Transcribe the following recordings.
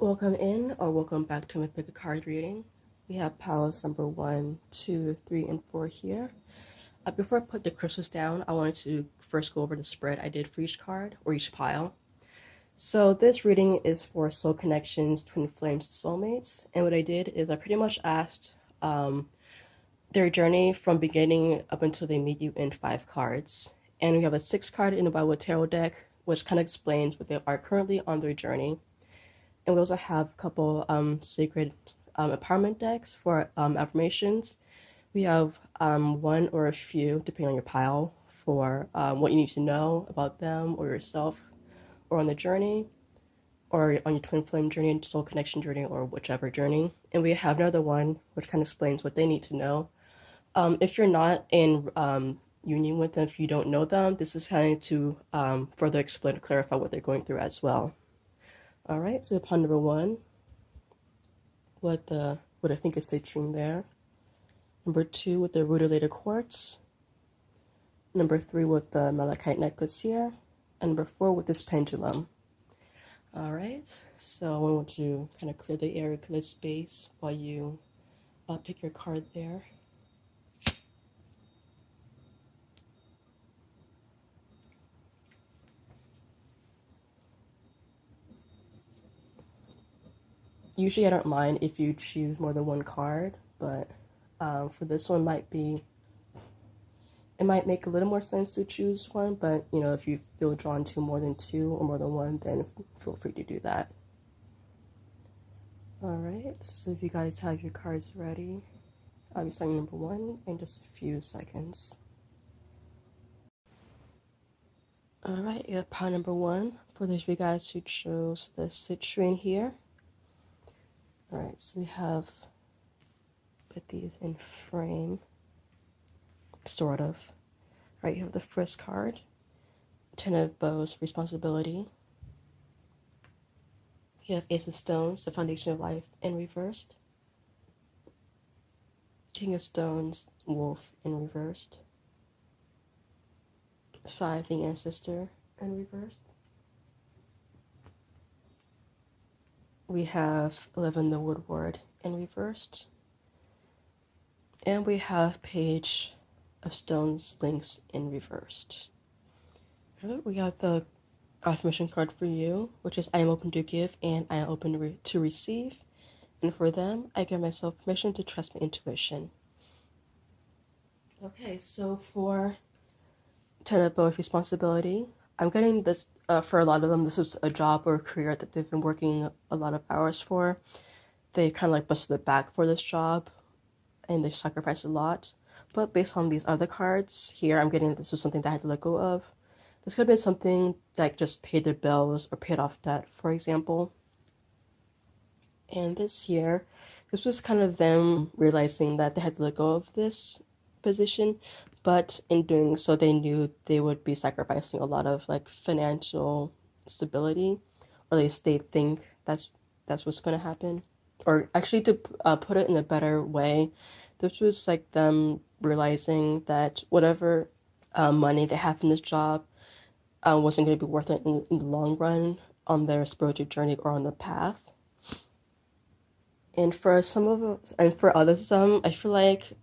Welcome in or welcome back to my pick a card reading. We have piles number 1, 2, 3, and 4 here. Before I put the crystals down, I wanted to first go over the spread I did for each card or each pile. So this reading is for soul connections, twin flames, and soulmates. And what I did is I pretty much asked their journey from beginning up until they meet you in 5 cards. And we have a 6 card in the Bible Tarot deck, which kind of explains what they are currently on their journey. And we also have a couple sacred empowerment decks for affirmations. We have one or a few, depending on your pile, for what you need to know about them or yourself, or on the journey, or on your twin flame journey, soul connection journey, or whichever journey. And we have another one which kind of explains what they need to know. If you're not in union with them, if you don't know them, this is kind of to further explain or clarify what they're going through as well. All right, so upon number 1, what I think is citrine there. Number 2 with the rutilated quartz. Number 3 with the malachite necklace here. And number 4 with this pendulum. All right, so I want to kind of clear the area, clear the space while you pick your card there. Usually I don't mind if you choose more than one card, but for this one it might make a little more sense to choose one, but if you feel drawn to more than 2 or more than 1, then feel free to do that. All right, so if you guys have your cards ready, I'll be starting number 1 in just a few seconds. All right, pile number 1, for those of you guys who chose the citrine here. All right, so we have put these in frame, sort of. All right, you have the first card, Ten of Bows, responsibility. You have Ace of Stones, the foundation of life, in reversed. King of Stones, wolf, in reversed. 5, the ancestor, in reversed. We have 11, the woodward, in reversed. And we have Page of Stones, links, in reversed. We have the affirmation card for you, which is I am open to give and I am open to receive. And for them, I give myself permission to trust my intuition. Okay, so for Ten of Both, responsibility, I'm getting this, for a lot of them, this was a job or a career that they've been working a lot of hours for. They kind of like busted their back for this job, and they sacrificed a lot. But based on these other cards here, I'm getting this was something that I had to let go of. This could have been something that just paid their bills or paid off debt, for example. And this year, this was kind of them realizing that they had to let go of this position, but in doing so they knew they would be sacrificing a lot of like financial stability, or at least they think that's what's going to happen. Or actually, to put it in a better way, this was like them realizing that whatever money they have in this job wasn't going to be worth it in the long run on their spiritual journey or on the path. And for some of us, and for others, I feel like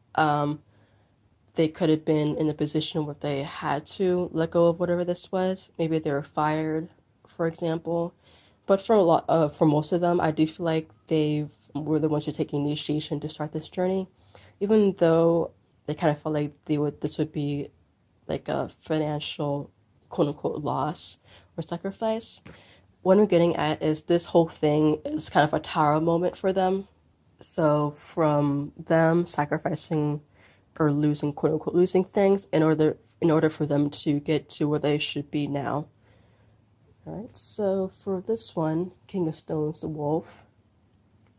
they could have been in a position where they had to let go of whatever this was. Maybe they were fired, for example. But for most of them, I do feel like they were the ones who were taking initiation to start this journey, even though they kind of felt like this would be like a financial quote unquote loss or sacrifice. What I'm getting at is this whole thing is kind of a tower moment for them. So from them sacrificing or losing, quote unquote, losing things in order for them to get to where they should be now. All right, so for this one, King of Stones, the wolf.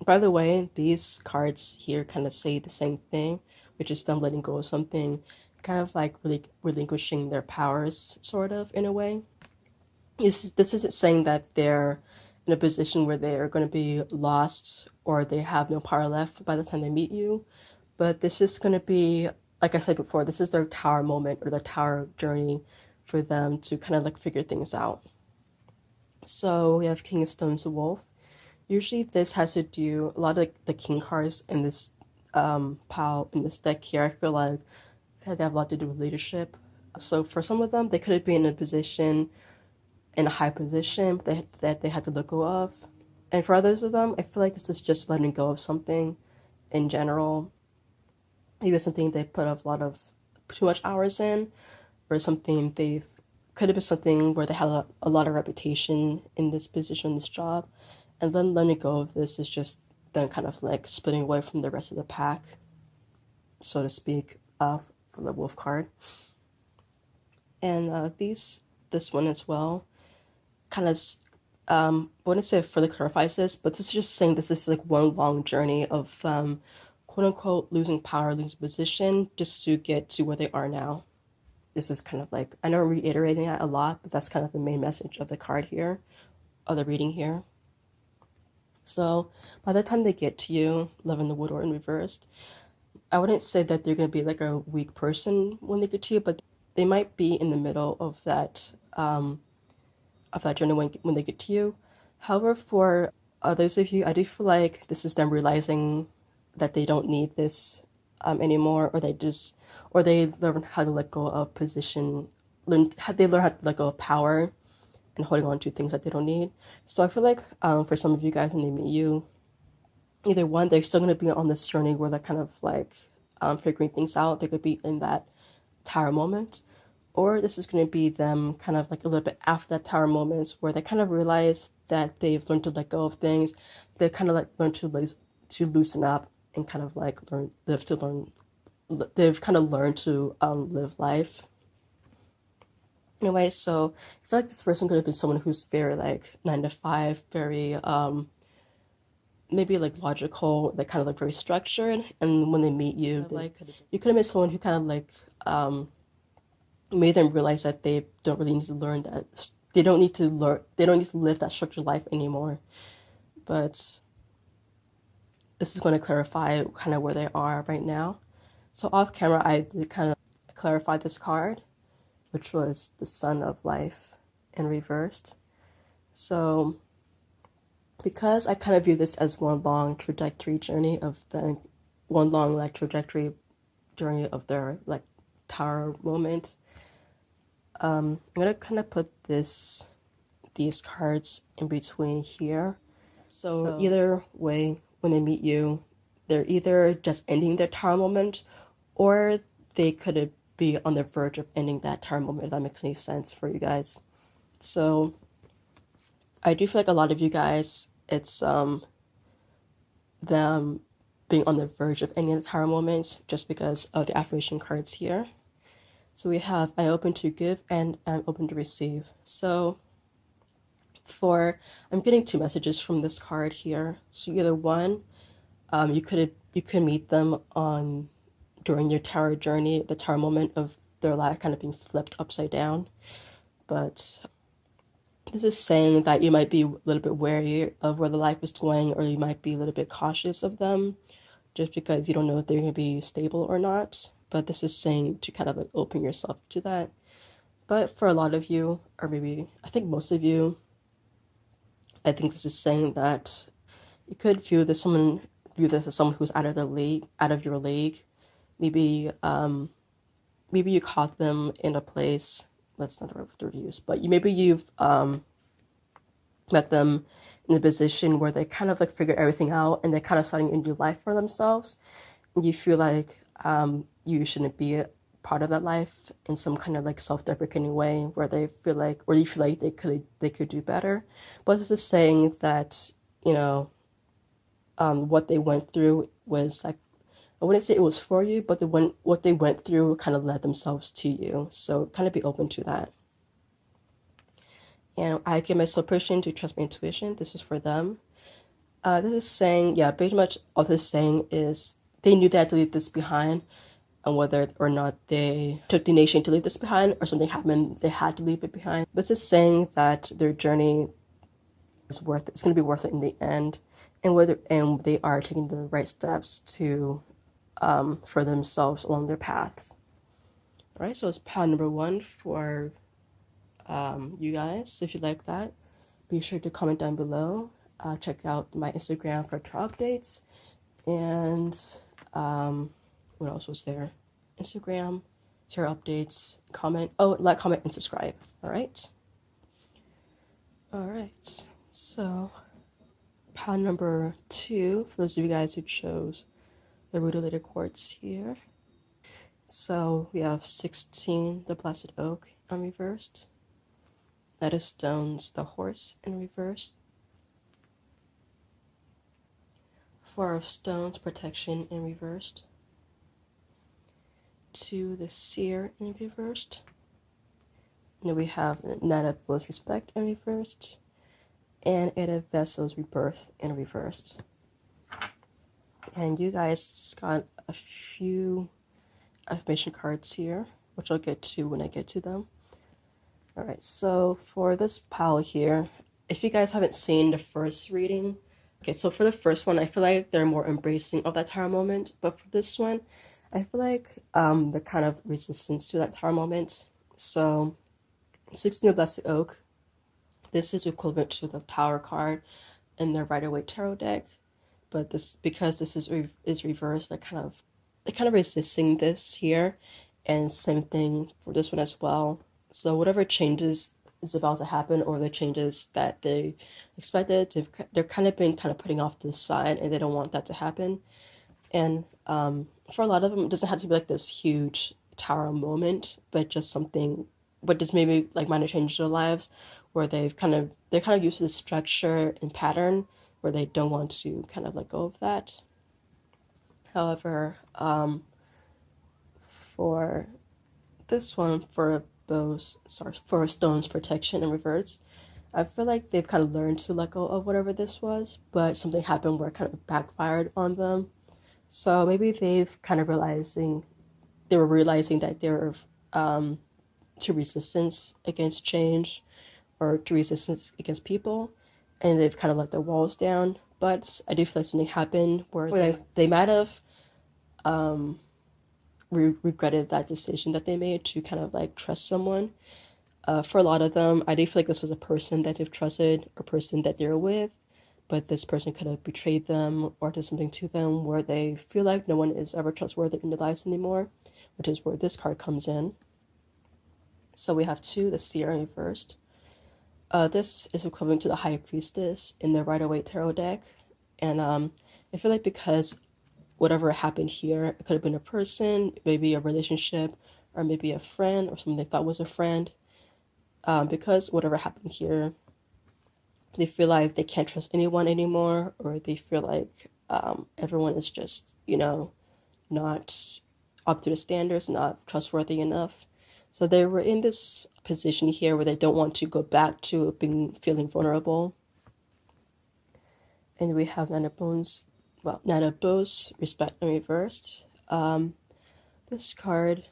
By the way, these cards here kind of say the same thing, which is them letting go of something, kind of like really relinquishing their powers, sort of, in a way. This isn't saying that they're in a position where they are going to be lost or they have no power left by the time they meet you, but this is going to be, like I said before, this is their tower moment or the tower journey for them to kind of like figure things out. So we have King of Stones, the wolf. Usually this has to do a lot of the king cards in this pile in this deck here. I feel like they have a lot to do with leadership. So for some of them, they could have been in a position, in a high position that they had to let go of. And for others of them, I feel like this is just letting go of something in general. Maybe something they put a lot of too much hours in, or something they've could have been something where they had a lot of reputation in this position, this job, and then letting go of this is just then kind of like splitting away from the rest of the pack, so to speak, for the wolf card. And this one as well, kind of, I wouldn't say it further clarifies this, but this is just saying this is like one long journey of quote unquote losing power, losing position, just to get to where they are now. This is kind of like, I know I'm reiterating that a lot, but that's kind of the main message of the card here, of the reading here. So by the time they get to you, Love in the Wood or in reversed, I wouldn't say that they're going to be like a weak person when they get to you, but they might be in the middle of that journey when they get to you. However, for others of you, I do feel like this is them realizing that they don't need this anymore, or they learn how to let go of position, they learn how to let go of power and holding on to things that they don't need. So I feel like for some of you guys, when they meet you, either one, they're still going to be on this journey where they're kind of like figuring things out. They could be in that tower moment, or this is going to be them kind of like a little bit after that tower moment where they kind of realize that they've learned to let go of things. They kind of like learn to loosen up and kind of like they've kind of learned to live life. Anyway, so I feel like this person could have been someone who's very like 9 to 5, very maybe like logical, like kind of like very structured. And when they meet you, you could have been someone who kind of like made them realize that they don't really need to learn that they don't need to live that structured life anymore. But this is going to clarify kind of where they are right now. So off camera, I did kind of clarify this card, which was the Sun of Life in reversed. So because I kind of view this as one long trajectory journey of the one long like trajectory journey of their like tower moment, I'm gonna kind of put these cards in between here. So either way, when they meet you, they're either just ending their tower moment, or they could be on the verge of ending that tower moment, if that makes any sense for you guys. So I do feel like a lot of you guys, it's them being on the verge of ending the tower moment just because of the affirmation cards here. So we have I'm open to give and I'm open to receive. So I'm getting 2 messages from this card here. So either one, you could meet them during your tower journey, the tower moment of their life kind of being flipped upside down. But this is saying that you might be a little bit wary of where the life is going, or you might be a little bit cautious of them just because you don't know if they're going to be stable or not. But this is saying to kind of like open yourself to that. But for a lot of you, or maybe I think most of you, I think this is saying that you could view this as someone who's out of your league. Maybe you caught them in a place, that's not the right word to use, but you've met them in a position where they kind of like figure everything out and they're kind of starting a new life for themselves. And you feel like you shouldn't be a part of that life in some kind of like self-deprecating way where you feel like they could do better. But this is saying that, what they went through was like, I wouldn't say it was for you, but what they went through kind of led themselves to you. So kind of be open to that. And I give myself permission to trust my intuition. This is for them. This is saying, pretty much all this is saying is they knew they had to leave this behind, and whether or not they took the nation to leave this behind or something happened, they had to leave it behind. But it's just saying that their journey it's going to be worth it in the end, and they are taking the right steps to for themselves along their paths. All right, so it's pile number 1 for you guys. So if you like that, be sure to comment down below. check out my Instagram for tour updates. And what else was there? Instagram, tour updates, comment. Oh, like, comment, and subscribe. All right. All right. So, pile number 2, for those of you guys who chose the rutilated quartz here. So we have 16, the Blessed Oak in reversed. Lettuce Stones, the Horse in reverse. 4 of Stones, Protection in reversed. 2, the Seer in reversed. And then we have Knight of Both Respect in reversed. And 8 of Vessels, Rebirth in reversed. And you guys got a few affirmation cards here, which I'll get to when I get to them. Alright, so for this pile here, if you guys haven't seen the first reading, okay, so for the first one, I feel like they're more embracing of that tower moment, but for this one, I feel like they're kind of resistant to that tower moment. So 16 of Blessed Oak, this is equivalent to the Tower card in the Rider-Waite Tarot deck, but this, because this is reversed, they're kind of resisting this here, and same thing for this one as well. So whatever changes is about to happen, or the changes that they expected, they're kind of putting off to the side, and they don't want that to happen. And for a lot of them, it doesn't have to be like this huge tower moment, but just something, but just maybe like minor changes in their lives, where they're kind of used to the structure and pattern, where they don't want to kind of let go of that. However, for this one, for Stone's Protection in reverse, I feel like they've kind of learned to let go of whatever this was, but something happened where it kind of backfired on them. So maybe they've kind of realizing that they're to resistance against change, or to resistance against people, and they've kind of let their walls down. But I do feel like something happened where they might have regretted that decision that they made to kind of like trust someone. For a lot of them, I do feel like this was a person that they've trusted, or person that they're with, but this person could have betrayed them or did something to them where they feel like no one is ever trustworthy in their lives anymore, which is where this card comes in. So we have 2, the Seer in reversed. This is equivalent to the High Priestess in the Rider-Waite Tarot deck. And I feel like because whatever happened here, it could have been a person, maybe a relationship, or maybe a friend, or someone they thought was a friend. Because whatever happened here, they feel like they can't trust anyone anymore, or they feel like everyone is just, not up to the standards, not trustworthy enough. So they were in this position here where they don't want to go back to feeling vulnerable. And we have Nine of Bones, Respect in reversed. This card,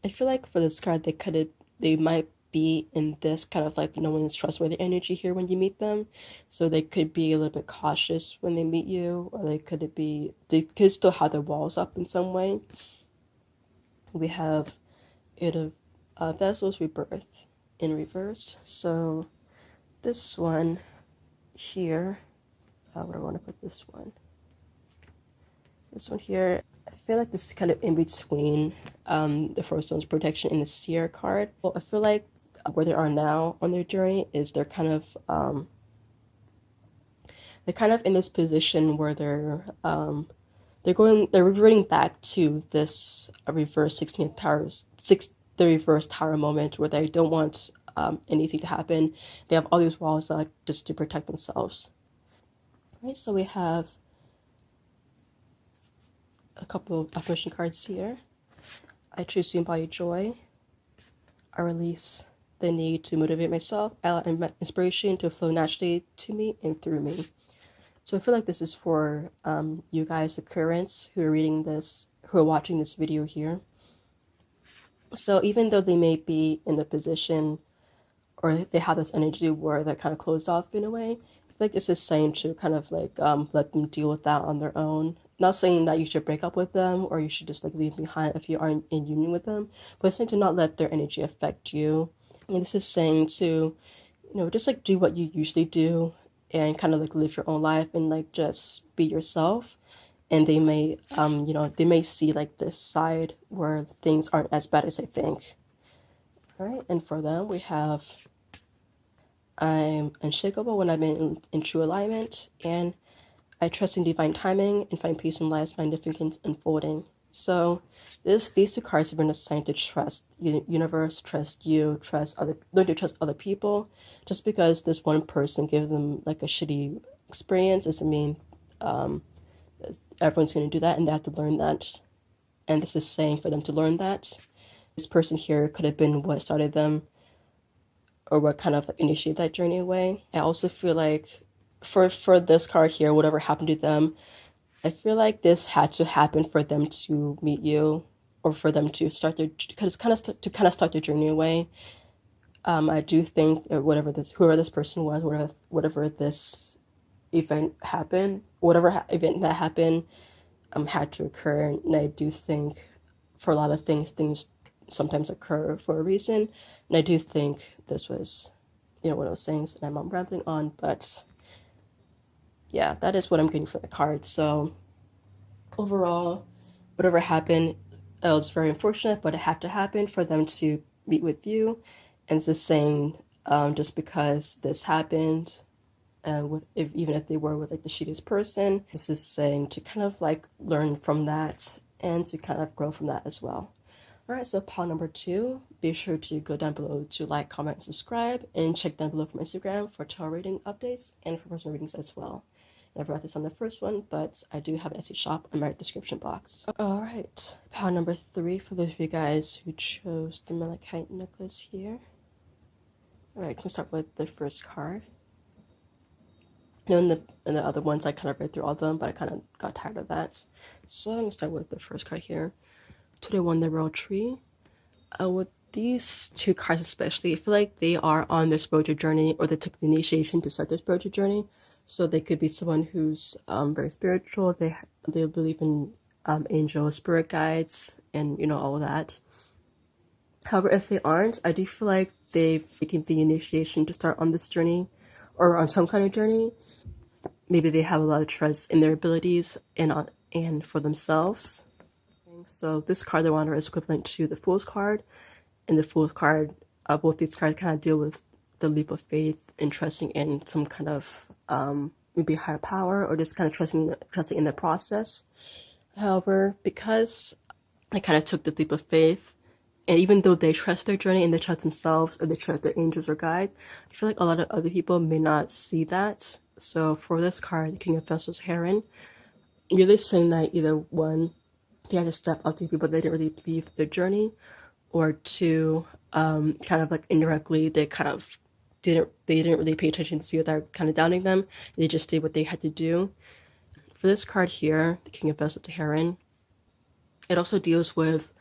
I feel like for this card, they might be in this kind of like no one is trustworthy energy here when you meet them. So they could be a little bit cautious when they meet you, or they could still have their walls up in some way. We have 8 of Vessels, Rebirth in reverse. So this one here, where do I want to put this one? This one here, I feel like this is kind of in between the First Stone's Protection and the Seer card. Well, I feel like where they are now on their journey is they're kind of in this position where they're reverting back to this reverse 16th towers, the reverse tower moment, where they don't want anything to happen. They have all these walls up just to protect themselves. Right, so we have a couple of affirmation cards here. I choose to embody joy. I release the need to motivate myself. I allow inspiration to flow naturally to me and through me. So I feel like this is for you guys, the currents who are reading this, who are watching this video here. So even though they may be in a position, or they have this energy where they're kind of closed off in a way, I feel like this is saying to kind of like let them deal with that on their own. Not saying that you should break up with them, or you should just like leave behind if you aren't in union with them, but it's saying to not let their energy affect you. And this is saying to, just like do what you usually do, and kind of like live your own life and like just be yourself. And they may, they may see like this side where things aren't as bad as they think. All right, and for them, we have I'm unshakable when I'm in true alignment, and I trust in divine timing and find peace in life's magnificent unfolding. So these two cards have been assigned to trust universe, trust you, learn to trust other people. Just because this one person gave them like a shitty experience doesn't mean everyone's going to do that, and they have to learn that. And this is saying for them to learn that. This person here could have been what started them or what kind of like initiated that journey away. I also feel like for this card here, whatever happened to them, I feel like this had to happen for them to meet you, or for them to start their start their journey away. I do think whoever this person was, whatever this event happened, event that happened, had to occur, and I do think for a lot of things sometimes occur for a reason, and I do think this was, one of those things, and I'm rambling on, but yeah, that is what I'm getting for the card. So overall, whatever happened, it was very unfortunate, but it had to happen for them to meet with you. And it's just saying, just because this happened, even if they were with like the shittiest person, this is saying to kind of like learn from that and to kind of grow from that as well. All right, so pile number 2, be sure to go down below to like, comment, and subscribe, and check down below for my Instagram for tarot reading updates and for personal readings as well. I forgot this on the first one, but I do have an Etsy shop in my description box. All right, pile number 3 for those of you guys who chose the malachite necklace here. All right, can we start with the first card? In the other ones, I kind of read through all of them, but I kind of got tired of that. So I'm gonna start with the first card here. 21, the Royal Tree. With these two cards especially, I feel like they are on their spiritual journey, or they took the initiation to start their spiritual journey. So they could be someone who's very spiritual. They believe in angel spirit guides and all of that. However, if they aren't, I do feel like they've taken the initiation to start on this journey, or on some kind of journey. Maybe they have a lot of trust in their abilities and for themselves. So this card, the Wanderer, is equivalent to the Fool's card, and the Fool's card, both these cards kind of deal with the leap of faith and trusting in some kind of maybe higher power, or just kind of trusting in the process. However, because they kind of took the leap of faith, and even though they trust their journey and they trust themselves, or they trust their angels or guides, I feel like a lot of other people may not see that. So for this card, the King of Vessels, Heron, really saying that either one, they had to step up to people they didn't really believe their journey, or two, kind of like indirectly, they didn't really pay attention to people that are kind of doubting them. They just did what they had to do. For this card here, the King of Vessels, Heron, it also deals with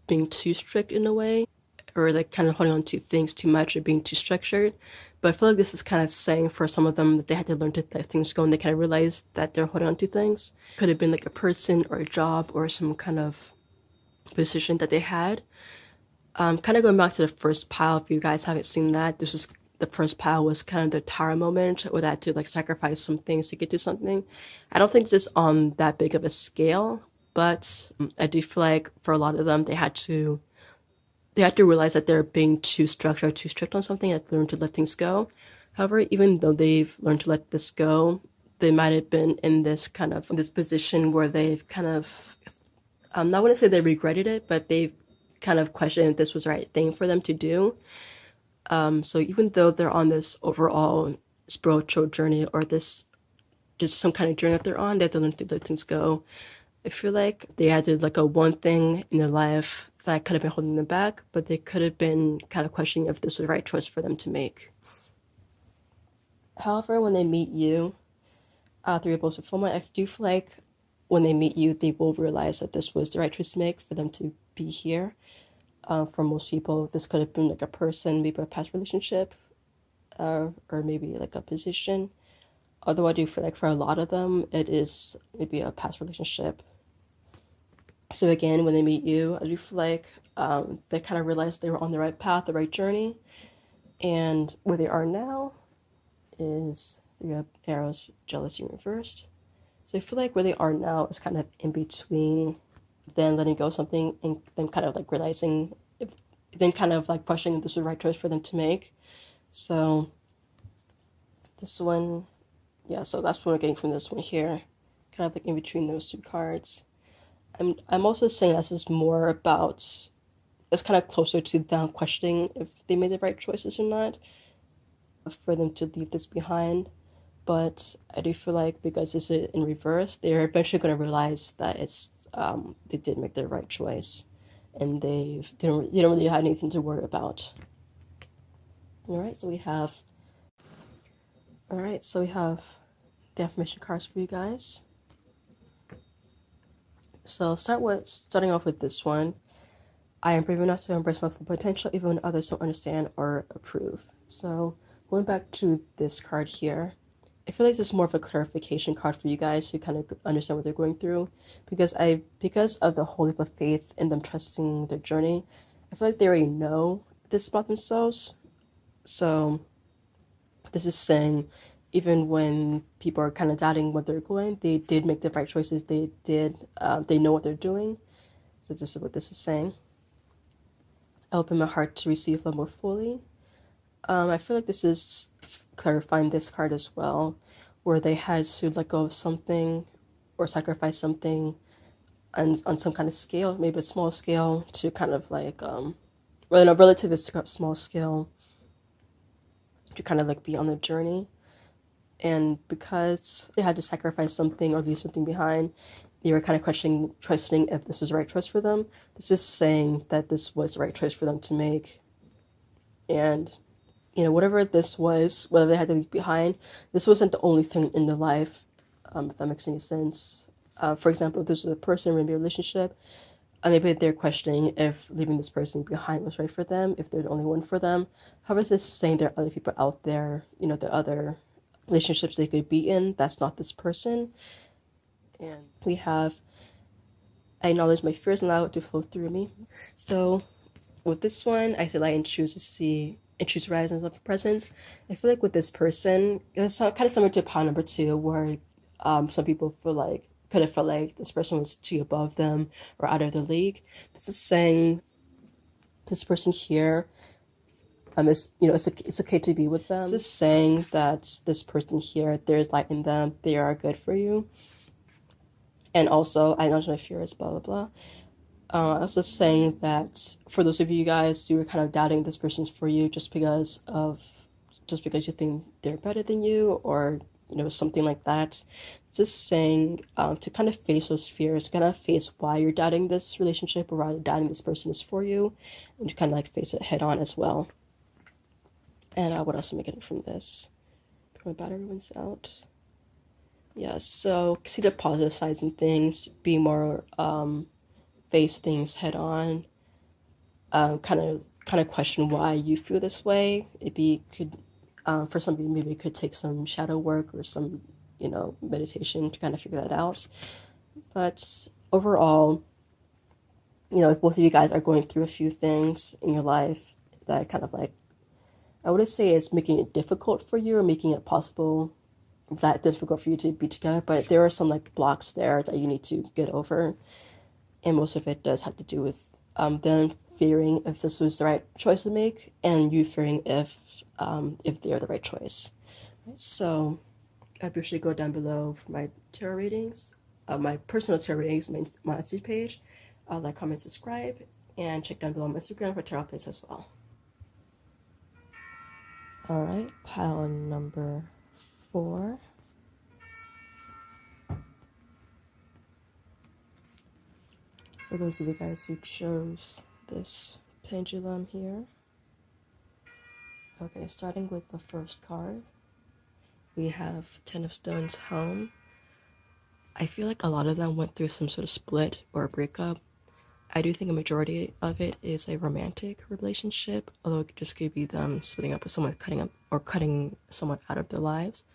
being too strict in a way, or like kind of holding on to things too much, or being too structured. But I feel like this is kind of saying for some of them that they had to learn to let things go, and they kind of realized that they're holding on to things. Could have been like a person or a job or some kind of position that they had. Kind of going back to the first pile, if you guys haven't seen that, the first pile was kind of the Tara moment, where they had to like sacrifice some things to get to something. I don't think this is on that big of a scale, but I do feel like for a lot of them, they had to realize that they're being too structured, too strict on something, and learn to let things go. However, even though they've learned to let this go, they might have been in this position where they've kind of, I'm not going to say they regretted it, but they've kind of questioned if this was the right thing for them to do. So even though they're on this overall spiritual journey, or this just some kind of journey that they're on, they have to learn to let things go. I feel like they had to let go one thing in their life that could have been holding them back, but they could have been kind of questioning if this was the right choice for them to make. However, when they meet you, Three of Bowls of Fulfillment, I do feel like when they meet you, they will realize that this was the right choice to make for them to be here. For most people, this could have been like a person, maybe a past relationship, or maybe like a position. Although I do feel like for a lot of them, it is maybe a past relationship. So again, when they meet you, I do feel like they kind of realized they were on the right path, the right journey. And where they are now is Three of arrows, jealousy reversed. So I feel like where they are now is kind of in between then letting go of something and then kind of like realizing if then kind of like questioning if this was the right choice for them to make. So this one, yeah, so that's what we're getting from this one here. Kind of like in between those two cards. I'm also saying this is more about, it's kind of closer to them questioning if they made the right choices or not, for them to leave this behind. But I do feel like because this is in reverse, they're eventually going to realize that they did make the right choice, and they don't really have anything to worry about. All right, so we have the affirmation cards for you guys. So starting off with this one. I am brave enough to embrace my full potential even when others don't understand or approve. So going back to this card here, I feel like this is more of a clarification card for you guys to kind of understand what they're going through, because of the whole leap of faith in them trusting their journey, I feel like they already know this about themselves. So this is saying even when people are kind of doubting what they're going, they did make the right choices. They know what they're doing. So this is what this is saying. I open my heart to receive love more fully. I feel like this is clarifying this card as well, where they had to let go of something or sacrifice something on some kind of scale, maybe a small scale, to kind of like, a relatively small scale, to kind of like be on the journey. And because they had to sacrifice something or leave something behind, they were kind of questioning if this was the right choice for them. This is saying that this was the right choice for them to make. And, whatever this was, whatever they had to leave behind, this wasn't the only thing in their life, if that makes any sense. For example, if this was a person, maybe a relationship, maybe they're questioning if leaving this person behind was right for them, if they're the only one for them. However, this is saying there are other people out there, there are other relationships they could be in that's not this person. And we have, I acknowledge my fears and allow it to flow through me. So with this one, I said I and choose horizons of presence. I feel like with this person, it's kind of similar to pile number 2, where some people could have felt like this person was too above them or out of the league. This is saying this person here, it's okay to be with them. This is saying that this person here, there's light in them, they are good for you. And also, I know my fear is blah blah blah. I was just saying that for those of you guys who are kind of doubting this person's for you just because you think they're better than you, or something like that, just saying to kind of face those fears, kind of face why you're doubting this relationship or why you're doubting this person is for you, and to kind of like face it head on as well. And what else am I getting from this? My battery runs out. Yeah, so see the positive sides and things, be more face things head on, kind of question why you feel this way. For some people, maybe it could take some shadow work or some meditation to kind of figure that out. But overall, if both of you guys are going through a few things in your life that kind of like, I wouldn't say it's making it difficult for you or making it possible that difficult for you to be together, but there are some like blocks there that you need to get over, and most of it does have to do with them fearing if this was the right choice to make, and you fearing if they are the right choice. So I usually go down below for my tarot readings, my personal tarot readings, my Etsy page. Like, comment, subscribe, and check down below my Instagram for tarot plays as well. All right, pile number 4. For those of you guys who chose this pendulum here. Okay, starting with the first card, we have 10 of Stones, Home. I feel like a lot of them went through some sort of split or a breakup. I do think a majority of it is a romantic relationship, although it just could be them splitting up with someone, cutting someone out of their lives.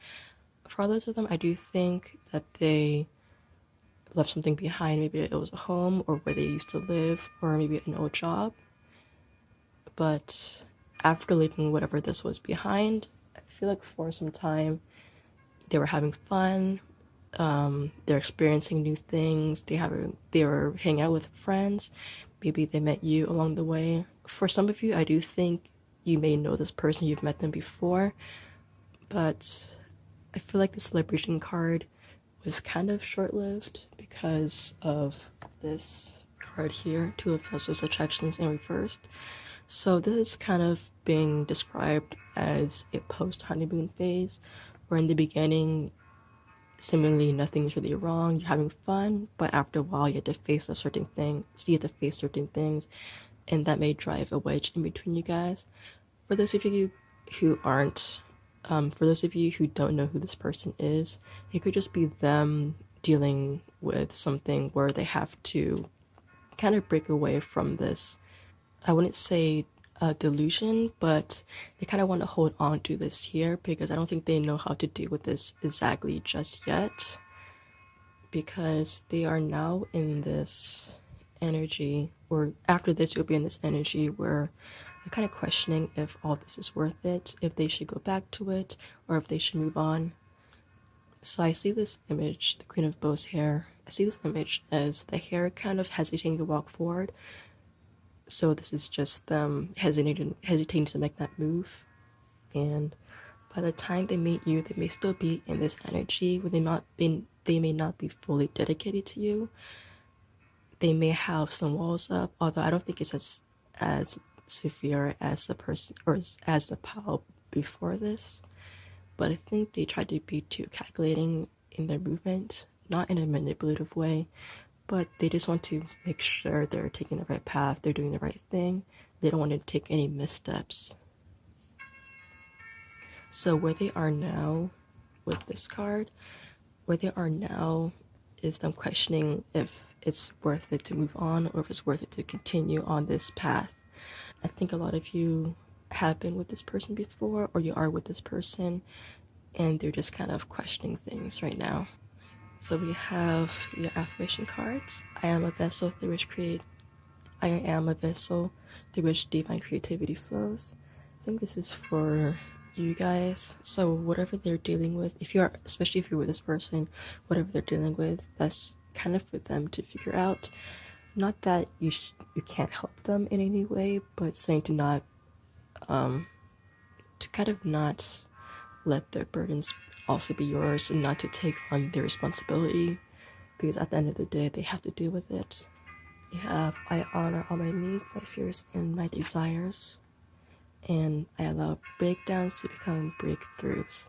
For others of them, I do think that they left something behind. Maybe it was a home or where they used to live, or maybe an old job. But after leaving whatever this was behind, I feel like for some time they were having fun, they're experiencing new things, they were hanging out with friends, maybe they met you along the way. For some of you, I do think you may know this person, you've met them before, but I feel like the celebration card was kind of short-lived because of this card here, Two of Vessels, Attractions in reversed. So this is kind of being described as a post-honeymoon phase, where in the beginning, seemingly nothing's really wrong, you're having fun, but after a while you have to face certain things, and that may drive a wedge in between you guys. For those of you who aren't, for those of you who don't know who this person is, it could just be them dealing with something where they have to kind of break away from this, I wouldn't say a delusion, but they kind of want to hold on to this here because I don't think they know how to deal with this exactly just yet, because they are now in this energy, or after this you'll be in this energy where they're kind of questioning if all this is worth it, if they should go back to it, or if they should move on. So I see this image, the Queen of Bows hair, I see this image as the hair kind of hesitating to walk forward. So this is just them hesitating to make that move. And by the time they meet you, they may still be in this energy where they may not be fully dedicated to you. They may have some walls up, although I don't think it's as severe as the person or as the pal before this. But I think they try to be too calculating in their movement, not in a manipulative way, but they just want to make sure they're taking the right path, they're doing the right thing. They don't want to take any missteps. So where they are now with this card, where they are now is them questioning if it's worth it to move on or if it's worth it to continue on this path. I think a lot of you have been with this person before, or you are with this person, and they're just kind of questioning things right now. So we have your affirmation cards. I am a vessel through which divine creativity flows. I think this is for you guys. So whatever they're dealing with, especially if you're with this person, whatever they're dealing with, that's kind of for them to figure out. Not that you can't help them in any way, but saying to not, to kind of not let their burdens also be yours, and not to take on their responsibility, because at the end of the day they have to deal with it. You have, I honor all my needs, my fears, and my desires, and I allow breakdowns to become breakthroughs.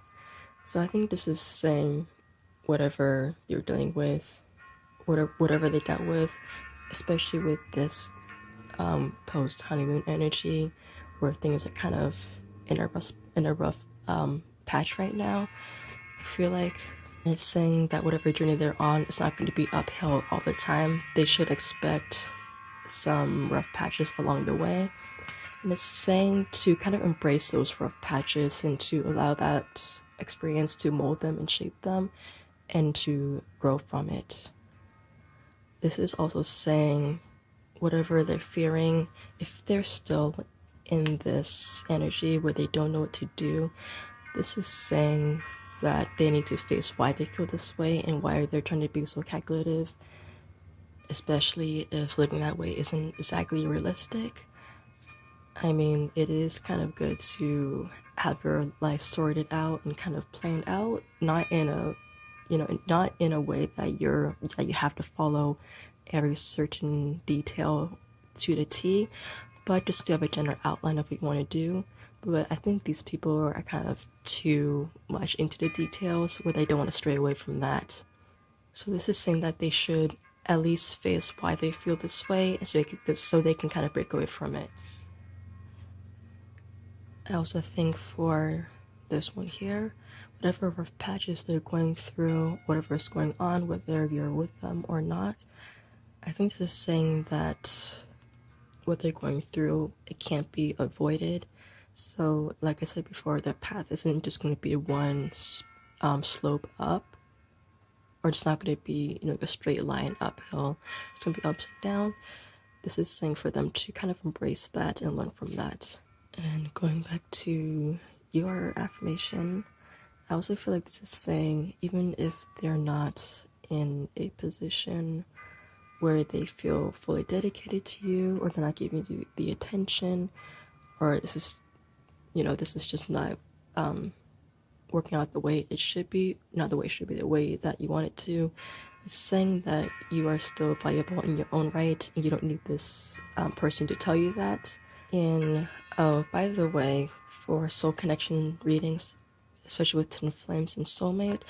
So I think this is saying whatever you're dealing with, whatever they dealt with, especially with this post-honeymoon energy where things are kind of in a rough patch right now. I feel like it's saying that whatever journey they're on, it's not going to be uphill all the time. They should expect some rough patches along the way. And it's saying to kind of embrace those rough patches and to allow that experience to mold them and shape them and to grow from it. This is also saying whatever they're fearing, if they're still in this energy where they don't know what to do, this is saying that they need to face why they feel this way and why they're trying to be so calculative, especially if living that way isn't exactly realistic. I mean, it is kind of good to have your life sorted out and kind of planned out, not in a way that you have to follow every certain detail to the T, but just to have a general outline of what you want to do. But I think these people are kind of too much into the details where they don't want to stray away from that. So this is saying that they should at least face why they feel this way, so they can kind of break away from it. I also think for this one here, whatever rough patches they're going through, whatever is going on, whether you're with them or not, I think this is saying that what they're going through, it can't be avoided. So like I said before, the path isn't just going to be one slope up, or it's not going to be a straight line uphill. It's going to be ups and down. This is saying for them to kind of embrace that and learn from that. And going back to your affirmation, I also feel like this is saying, even if they're not in a position where they feel fully dedicated to you, or they're not giving you the attention, or this is, this is just not working out the way it should be, not the way it should be, the way that you want it to. It's saying that you are still valuable in your own right, and you don't need this person to tell you that. And oh, by the way, for soul connection readings, especially with Twin Flames and Soulmate,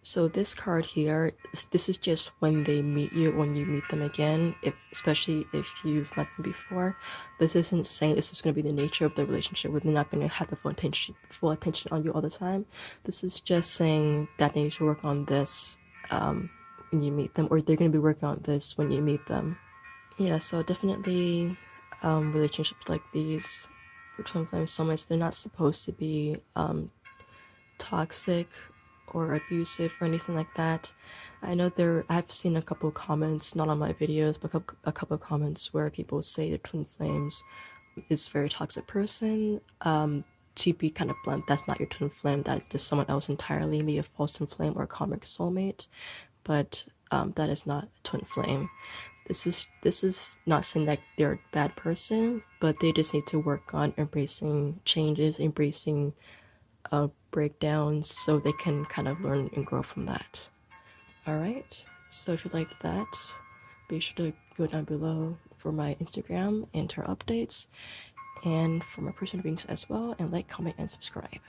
so this card here, this is just when they meet you, when you meet them again, especially if you've met them before. This isn't saying this is going to be the nature of the relationship, where they're not going to have the full attention on you all the time. This is just saying that they need to work on this when you meet them, or they're going to be working on this when you meet them. Yeah, so definitely relationships like these, Twin Flame Soulmates, they're not supposed to be toxic or abusive or anything like that. I know I've seen a couple of comments, not on my videos, but a couple of comments where people say the Twin Flames is a very toxic person. To be kind of blunt, that's not your twin flame, that's just someone else entirely, maybe a false twin flame or a karmic soulmate, but that is not a twin flame. This is not saying that they're a bad person, but they just need to work on embracing changes, embracing breakdowns, so they can kind of learn and grow from that. Alright, so if you like that, be sure to go down below for my Instagram and her updates, and for my personal readings as well, and like, comment, and subscribe.